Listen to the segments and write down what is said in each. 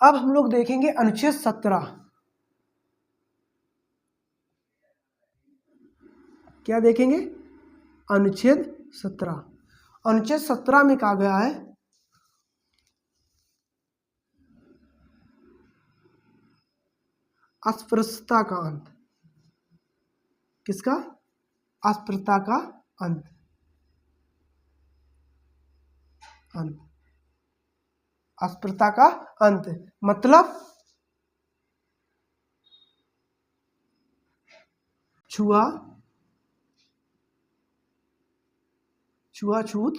अब हम लोग देखेंगे अनुच्छेद 17। क्या देखेंगे? अनुच्छेद 17। अनुच्छेद 17 में कहा गया है अस्पृश्यता का अंत। किसका? अस्पृश्यता का अंत। अंत, अस्पृश्यता का अंत मतलब छुआछूत।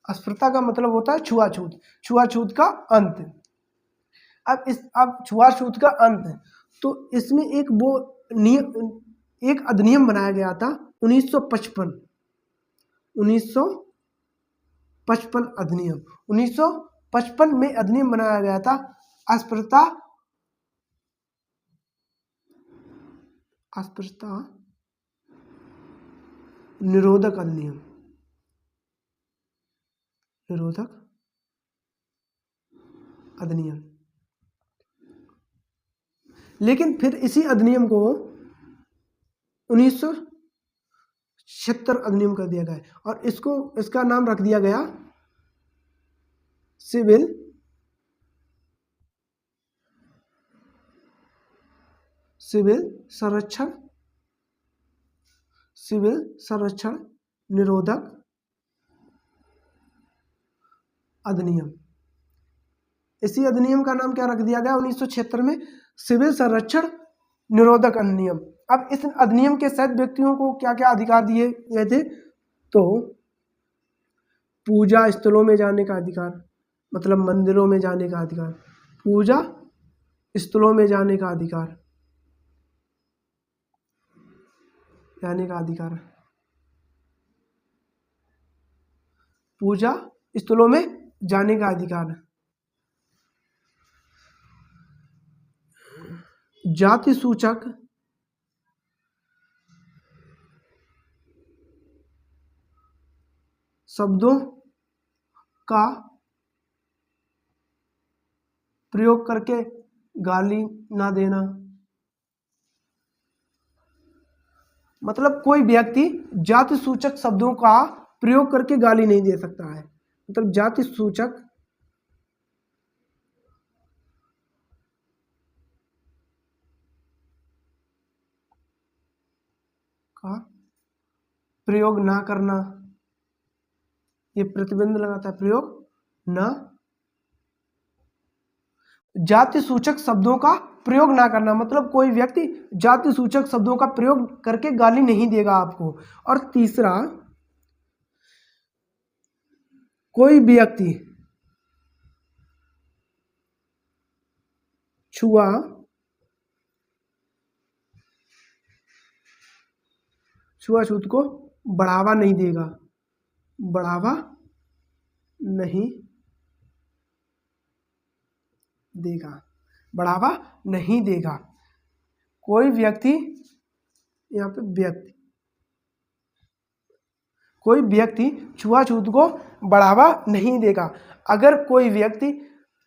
अस्पृश्यता का मतलब होता है छुआछूत, छुआछूत का अंत। अब छुआछूत का अंत, तो इसमें एक अधिनियम बनाया गया था 1955। 1955 अधिनियम, 1955 में अधिनियम बनाया गया था अस्पृश्यता निरोधक अधिनियम। निरोधक अधिनियम। लेकिन फिर इसी अधिनियम को 1976 अधिनियम कर दिया गया और इसका नाम रख दिया गया सिविल संरक्षण निरोधक अधिनियम। इसी अधिनियम का नाम क्या रख दिया गया 1976 में? सिविल संरक्षण निरोधक अधिनियम। अब इस अधिनियम के तहत व्यक्तियों को क्या क्या अधिकार दिए गए थे? तो पूजा स्थलों में जाने का अधिकार, मतलब मंदिरों में जाने का अधिकार, पूजा स्थलों में जाने का अधिकार, पूजा स्थलों में जाने का अधिकार, जाति सूचक शब्दों का प्रयोग करके गाली ना देना। मतलब कोई व्यक्ति जाति सूचक शब्दों का प्रयोग करके गाली नहीं दे सकता है। मतलब जाति सूचक का प्रयोग ना करना, ये प्रतिबंध लगाता है। प्रयोग ना, जाति सूचक शब्दों का प्रयोग ना करना, मतलब कोई व्यक्ति जाति सूचक शब्दों का प्रयोग करके गाली नहीं देगा आपको। और तीसरा, कोई व्यक्ति छुआछूत को बढ़ावा नहीं देगा, बढ़ावा नहीं देगा, बढ़ावा नहीं देगा। कोई व्यक्ति, यहाँ पे व्यक्ति, कोई व्यक्ति छुआछूत को बढ़ावा नहीं देगा। अगर कोई व्यक्ति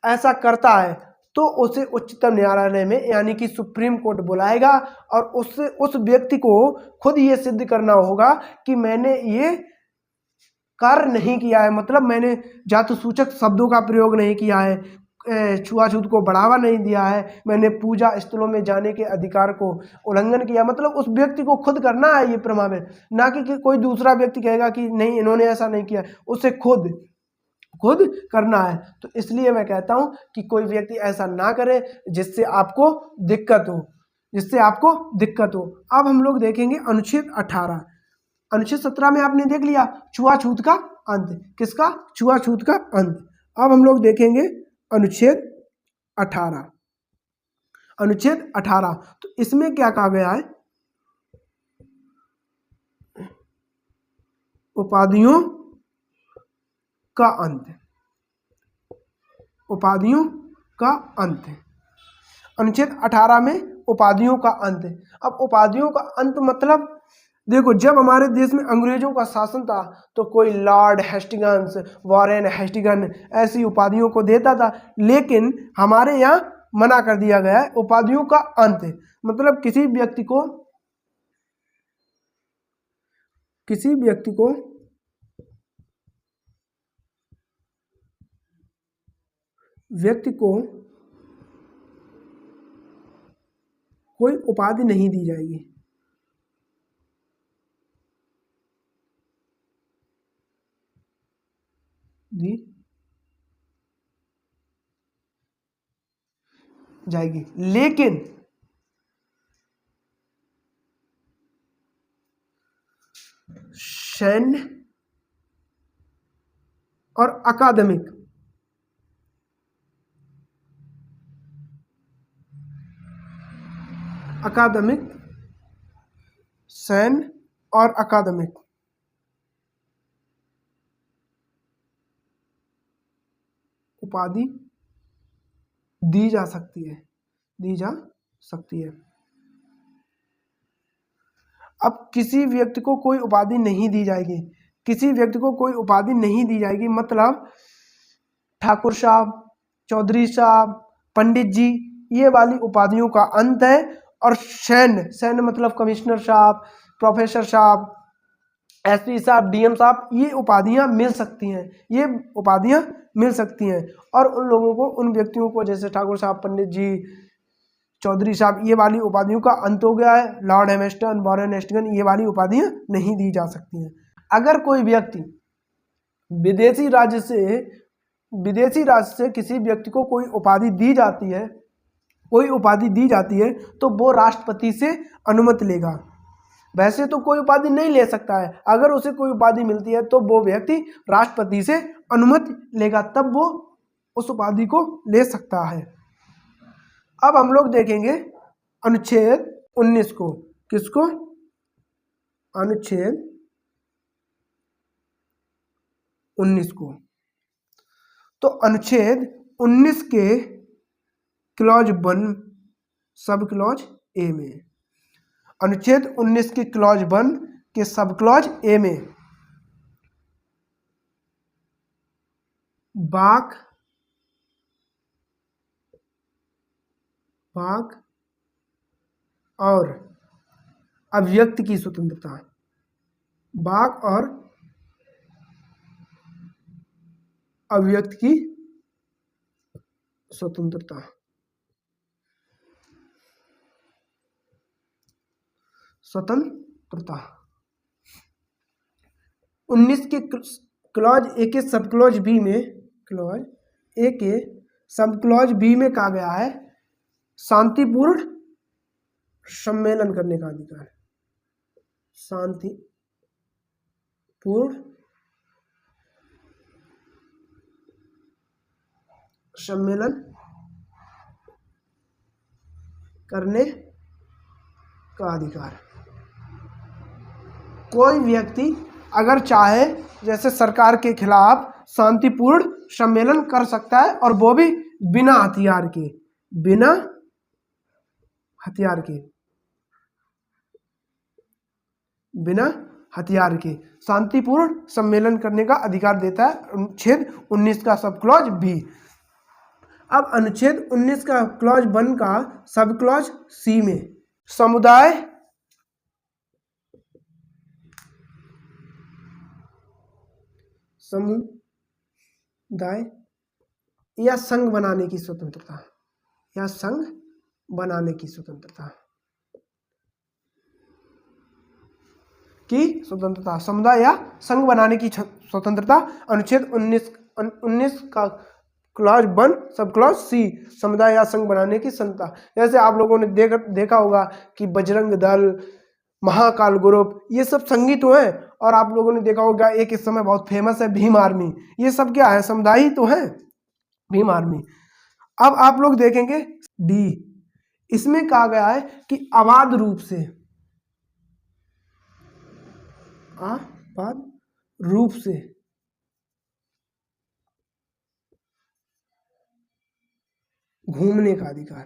ऐसा करता है तो उसे उच्चतम न्यायालय में यानी कि सुप्रीम कोर्ट बुलाएगा और उस व्यक्ति को खुद ये सिद्ध करना होगा कि मैंने ये कार्य नहीं किया है, मतलब मैंने जाति सूचक शब्दों का प्रयोग नहीं किया है, छुआछूत को बढ़ावा नहीं दिया है, मैंने पूजा स्थलों में जाने के अधिकार को उल्लंघन किया। मतलब उस व्यक्ति को खुद करना है ये प्रमाणित, ना कि कोई दूसरा व्यक्ति कहेगा कि नहीं इन्होंने ऐसा नहीं किया, उसे खुद करना है। तो इसलिए मैं कहता हूं कि कोई व्यक्ति ऐसा ना करे जिससे आपको दिक्कत हो। अब हम लोग देखेंगे अनुच्छेद 18। अनुच्छेद 17 में आपने देख लिया छुआछूत का अंत। किसका? छुआछूत का अंत। अब हम लोग देखेंगे अनुच्छेद 18। अनुच्छेद 18, तो इसमें क्या कहा गया है? उपाधियों का अंत। उपाधियों का अंत। अनुच्छेद 18 में उपाधियों का अंत। अब उपाधियों का अंत मतलब देखो, जब हमारे देश में अंग्रेजों का शासन था तो कोई लॉर्ड हेस्टिंग्स, वॉरेन हेस्टिंगन ऐसी उपाधियों को देता था, लेकिन हमारे यहाँ मना कर दिया गया है उपाधियों का अंत। मतलब किसी व्यक्ति को कोई उपाधि नहीं दी जाएगी। दी जाएगी, लेकिन सैन्य और अकादमिक सैन्य और अकादमिक उपाधि दी जा सकती है। अब किसी व्यक्ति को कोई उपाधि नहीं दी जाएगी, मतलब ठाकुर साहब, चौधरी साहब, पंडित जी, ये वाली उपाधियों का अंत है। और सैन्य मतलब कमिश्नर साहब, प्रोफेसर साहब, एसपी साहब, डीएम साहब, ये उपाधियां मिल सकती हैं। और उन लोगों को, उन व्यक्तियों को, जैसे ठाकुर साहब, पंडित जी, चौधरी साहब, ये वाली उपाधियों का अंत हो गया है। लॉर्ड हेमिल्टन, वॉरेन हेस्टिंग्स, ये वाली उपाधियां नहीं दी जा सकती हैं। अगर कोई व्यक्ति विदेशी राज्य से किसी व्यक्ति को कोई उपाधि दी जाती है तो वो राष्ट्रपति से अनुमति लेगा। वैसे तो कोई उपाधि नहीं ले सकता है, अगर उसे कोई उपाधि मिलती है तो वो व्यक्ति राष्ट्रपति से अनुमति लेगा, तब वो उस उपाधि को ले सकता है। अब हम लोग देखेंगे अनुच्छेद 19 को। किसको? अनुच्छेद 19 को। तो अनुच्छेद 19 के क्लॉज 1 सब क्लॉज ए में, अनुच्छेद 19 के क्लॉज 1 के सब क्लॉज ए में वाक और अभिव्यक्ति की स्वतंत्रता, वाक और अभिव्यक्ति की स्वतंत्रता, स्वतंत्रता 19 के क्लॉज ए के सब क्लॉज बी में, क्लॉज ए के सब क्लॉज बी में कहा गया है शांतिपूर्ण सम्मेलन करने का अधिकार, शांतिपूर्ण सम्मेलन करने का अधिकार। कोई व्यक्ति अगर चाहे, जैसे सरकार के खिलाफ शांतिपूर्ण सम्मेलन कर सकता है, और वो भी बिना हथियार के शांतिपूर्ण सम्मेलन करने का अधिकार देता है अनुच्छेद 19 का सब क्लॉज बी। अब अनुच्छेद 19 का क्लॉज 1 का सब क्लॉज सी में समुदाय या संघ बनाने की स्वतंत्रता, समुदाय या संघ बनाने की स्वतंत्रता। अनुच्छेद 19 का क्लॉज 1 सब क्लॉज सी समुदाय या संघ बनाने की क्षमता। जैसे आप लोगों ने देखा होगा कि बजरंग दल, महाकाल ग्रुप, ये सब संगीत हैं। और आप लोगों ने देखा होगा एक इस समय बहुत फेमस है भीम आर्मी, ये सब क्या है? समुदाय ही तो है, भीम आर्मी। अब आप लोग देखेंगे डी, इसमें कहा गया है कि अबाध रूप से घूमने का अधिकार।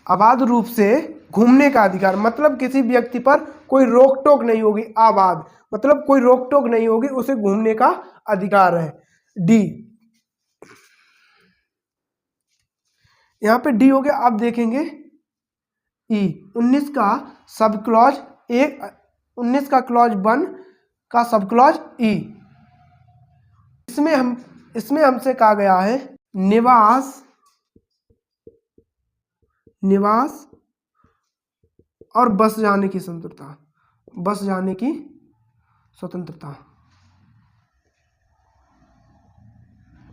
आबाद रूप से घूमने का अधिकार, मतलब किसी व्यक्ति पर कोई रोक टोक नहीं होगी। आबाद मतलब कोई रोक टोक नहीं होगी, उसे घूमने का अधिकार है। डी, यहाँ पे डी हो गया। आप देखेंगे ई 19 का सब क्लॉज ए, 19 का क्लॉज 1 का सब क्लॉज ई, इसमें हमसे कहा गया है निवास और बस जाने की स्वतंत्रता, बस जाने की स्वतंत्रता,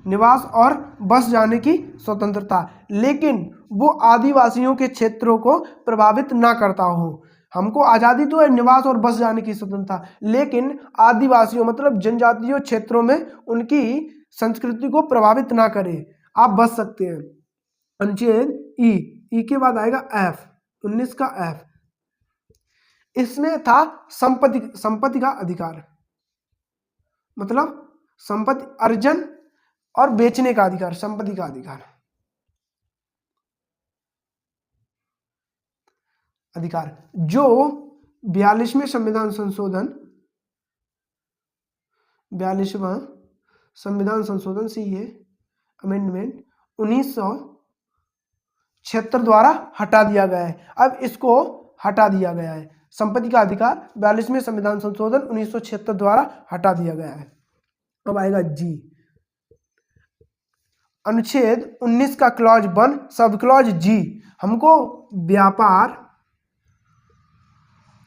निवास और बस जाने की स्वतंत्रता, लेकिन वो आदिवासियों के क्षेत्रों को प्रभावित ना करता हो। हमको आज़ादी तो है निवास और बस जाने की स्वतंत्रता, लेकिन आदिवासियों मतलब जनजातीय क्षेत्रों में उनकी संस्कृति को प्रभावित ना करे, आप बच सकते हैं। अनुच्छेद ई के बाद आएगा एफ, 19 का एफ, इसमें था संपत्ति का अधिकार, मतलब संपत्ति अर्जन और बेचने का अधिकार, संपत्ति का अधिकार जो 42वें संविधान संशोधन, 42वां संविधान संशोधन सीए अमेंडमेंट 1976 द्वारा हटा दिया गया है। अब इसको हटा दिया गया है, संपत्ति का अधिकार 42वें संविधान संशोधन 1976 द्वारा हटा दिया गया है। अब आएगा जी, अनुच्छेद 19 का क्लॉज 1 सब क्लॉज जी हमको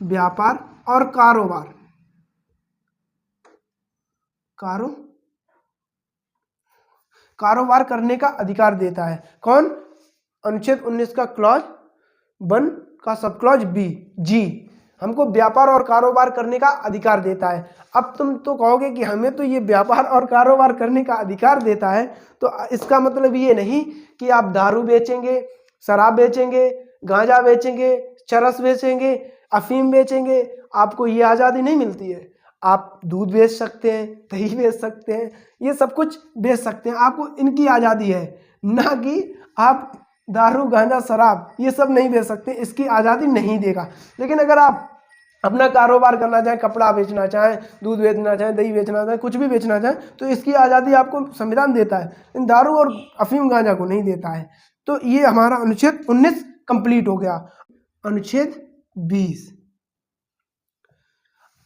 व्यापार और कारोबार करने का अधिकार देता है। कौन? अनुच्छेद 19 का क्लॉज 1 का सब क्लॉज बी जी हमको व्यापार और कारोबार करने का अधिकार देता है। अब तुम तो कहोगे कि हमें तो ये व्यापार और कारोबार करने का अधिकार देता है, तो इसका मतलब ये नहीं कि आप दारू बेचेंगे, शराब बेचेंगे, गांजा बेचेंगे, चरस बेचेंगे, अफीम बेचेंगे, आपको ये आज़ादी नहीं मिलती है। आप दूध बेच सकते हैं, दही बेच सकते हैं, ये सब कुछ बेच सकते हैं, आपको इनकी आज़ादी है, ना कि आप दारू गांजा शराब ये सब नहीं बेच सकते, इसकी आज़ादी नहीं देगा। लेकिन अगर आप अपना कारोबार करना चाहें, कपड़ा बेचना चाहें, दूध बेचना चाहें, दही बेचना चाहें, कुछ भी बेचना चाहें, तो इसकी आज़ादी आपको संविधान देता है, इन दारू और अफीम गांजा को नहीं देता है। तो ये हमारा अनुच्छेद 19 कंप्लीट हो गया। अनुच्छेद 20,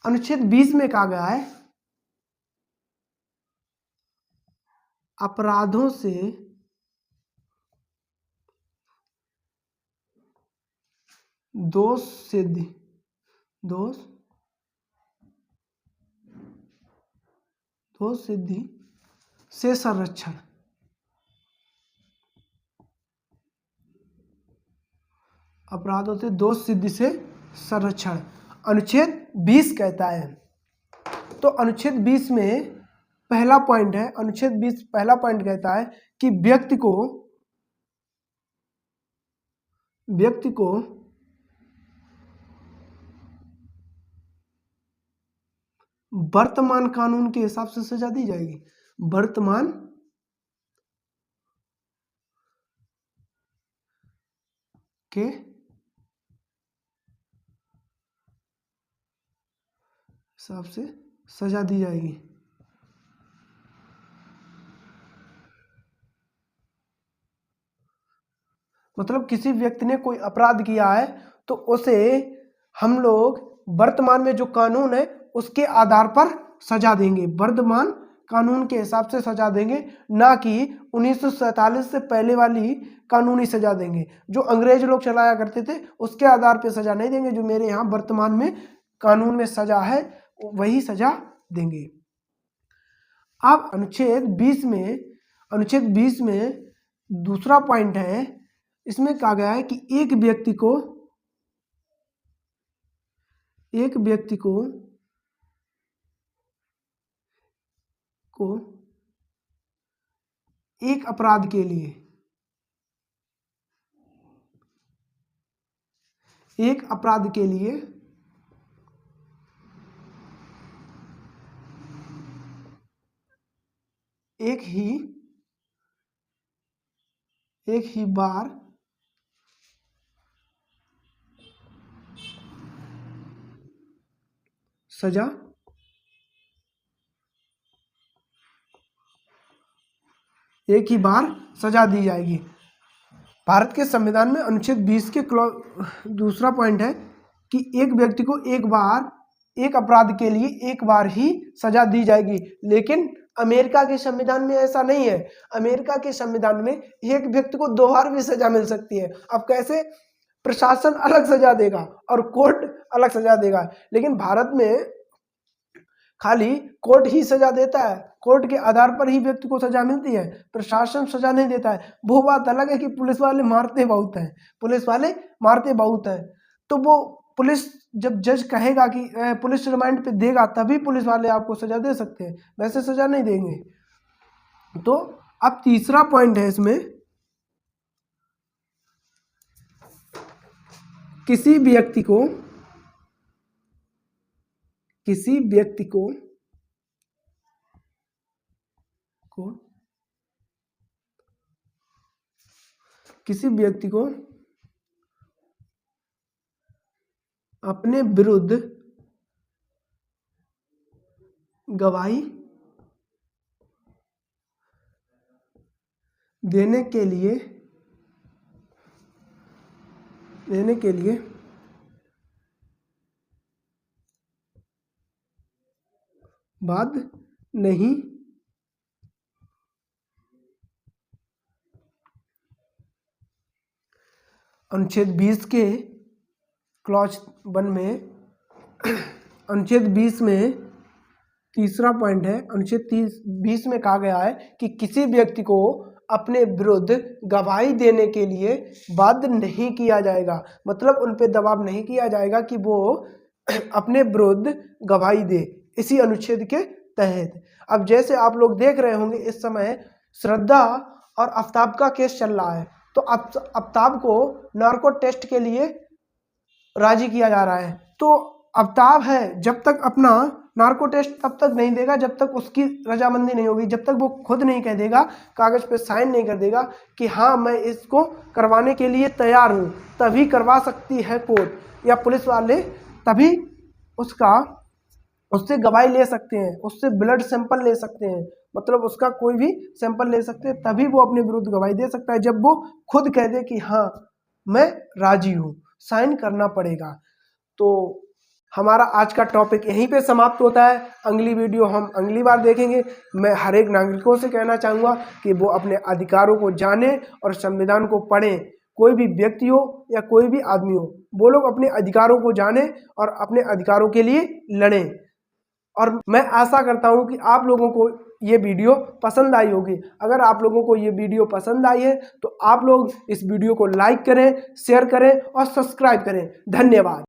अनुच्छेद 20 में कहा गया है अपराधों से दोष सिद्धि से संरक्षण, अपराधों से दोष सिद्धि से संरक्षण अनुच्छेद 20 कहता है। तो अनुच्छेद 20 में पहला पॉइंट है, अनुच्छेद 20 पहला पॉइंट कहता है कि व्यक्ति को वर्तमान कानून के हिसाब से सजा दी जाएगी, वर्तमान के हिसाब से सजा दी जाएगी। मतलब किसी व्यक्ति ने कोई अपराध किया है तो उसे हम लोग वर्तमान में जो कानून है उसके आधार पर सजा देंगे, वर्तमान कानून के हिसाब से सजा देंगे, ना कि 1947 से पहले वाली कानूनी सजा देंगे जो अंग्रेज लोग चलाया करते थे, उसके आधार पर सजा नहीं देंगे। जो मेरे यहाँ वर्तमान में कानून में सजा है वही सजा देंगे। अब अनुच्छेद 20 में दूसरा पॉइंट है, इसमें कहा गया है कि एक व्यक्ति को एक अपराध के लिए एक ही बार सजा एक ही बार सजा दी जाएगी। भारत के संविधान में अनुच्छेद 20 के दूसरा पॉइंट है कि एक व्यक्ति को एक अपराध के लिए एक बार ही सजा दी जाएगी, लेकिन अमेरिका के संविधान में ऐसा नहीं है। अमेरिका के संविधान में एक व्यक्ति को 2 बार भी सजा मिल सकती है। अब कैसे? प्रशासन अलग सजा देगा और कोर्ट अलग सजा देगा, लेकिन भारत में खाली कोर्ट ही सजा देता है। कोर्ट के आधार पर ही व्यक्ति को सजा मिलती है, प्रशासन सजा नहीं देता है। वो बात अलग है कि पुलिस वाले मारते बहुत हैं, तो वो पुलिस जब जज कहेगा कि पुलिस रिमांड पे देगा तभी पुलिस वाले आपको सजा दे सकते हैं, वैसे सजा नहीं देंगे। तो अब तीसरा पॉइंट है इसमें, किसी व्यक्ति को अपने विरुद्ध गवाही देने के लिए बाध्य नहीं अनुच्छेद 20 के क्लॉज 1 में अनुच्छेद 20 में तीसरा पॉइंट है, अनुच्छेद 20 में कहा गया है कि किसी व्यक्ति को अपने विरुद्ध गवाही देने के लिए बाध्य नहीं किया जाएगा। मतलब उन पे दबाव नहीं किया जाएगा कि वो अपने विरुद्ध गवाही दे, इसी अनुच्छेद के तहत। अब जैसे आप लोग देख रहे होंगे इस समय श्रद्धा और आफ्ताब का केस चल रहा है, तो आफ्ताब को नार्को टेस्ट के लिए राजी किया जा रहा है। तो आफ्ताब है जब तक अपना नार्को टेस्ट तब तक नहीं देगा जब तक उसकी रजामंदी नहीं होगी, जब तक वो खुद नहीं कह देगा, कागज पे साइन नहीं कर देगा कि हाँ मैं इसको करवाने के लिए तैयार हूँ, तभी करवा सकती है कोर्ट या पुलिस वाले, तभी उससे गवाही ले सकते हैं, उससे ब्लड सैंपल ले सकते हैं, मतलब उसका कोई भी सैंपल ले सकते हैं, तभी वो अपने विरुद्ध गवाही दे सकता है जब वो खुद कह दे कि हाँ मैं राजी हूँ, साइन करना पड़ेगा। तो हमारा आज का टॉपिक यहीं पे समाप्त होता है। अगली वीडियो हम अगली बार देखेंगे। मैं हर एक नागरिकों से कहना चाहूँगा कि वो अपने अधिकारों को जाने और संविधान को पढ़ें। कोई भी व्यक्ति हो या कोई भी आदमी हो, वो लोग अपने अधिकारों को जाने और अपने अधिकारों के लिए लड़ें। और मैं आशा करता हूँ कि आप लोगों को ये वीडियो पसंद आई होगी। अगर आप लोगों को ये वीडियो पसंद आई है तो आप लोग इस वीडियो को लाइक करें, शेयर करें और सब्सक्राइब करें। धन्यवाद।